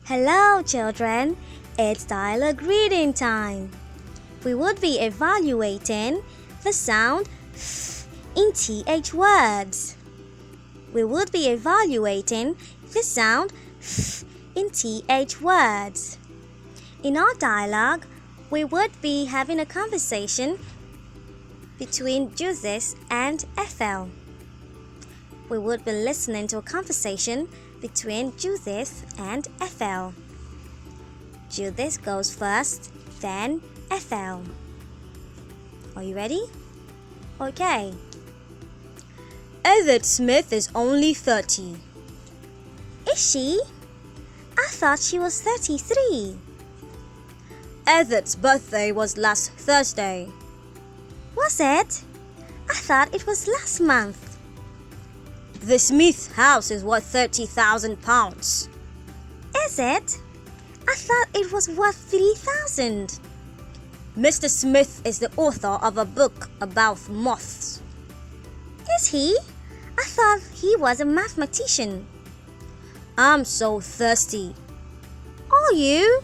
Hello, children. It's dialogue reading time. We would be evaluating the sound th in th words. We would be evaluating the sound th in th words. In our dialogue, we would be having a conversation between Judith and Ethel. We would be listening to a conversation between Judith and Ethel. Judith goes first, then Ethel. Are you ready? Okay. Edith Smith is only 30. Is she? I thought she was 33. Edith's birthday was last Thursday. Was it? I thought it was last month. The Smith house is worth £30,000. Is it? I thought it was worth 3,000. Mr. Smith is the author of a book about moths. Is he? I thought he was a mathematician. I'm so thirsty. Are you?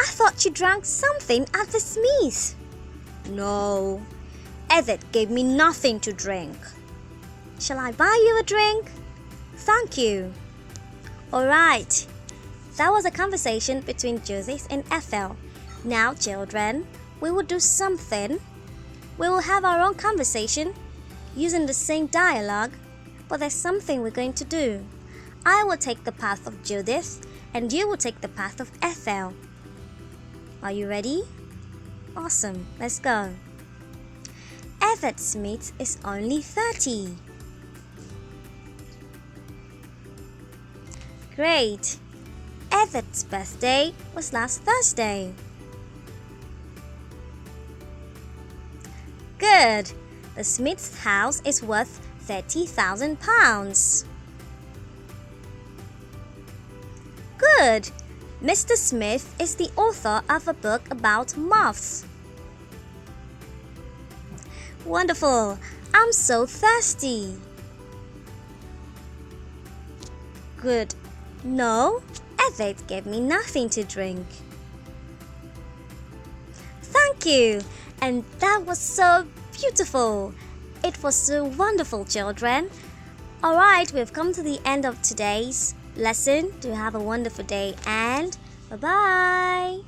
I thought you drank something at the Smiths. No, Edith gave me nothing to drink. Shall I buy you a drink? Thank you. Alright, that was a conversation between Judith and Ethel. Now, children, we will do something. We will have our own conversation using the same dialogue, but there's something we're going to do. I will take the path of Judith and you will take the path of Ethel. Are you ready? Awesome, let's go. Edith Smith is only 30. Great! Edith's birthday was last Thursday. Good! The Smith's house is worth £30,000. Good! Mr. Smith is the author of a book about moths. Wonderful! I'm so thirsty. Good. No, Edith gave me nothing to drink. Thank you! And that was so beautiful. It was so wonderful, children. Alright, we've come to the end of today's lesson. Do have a wonderful day and bye-bye.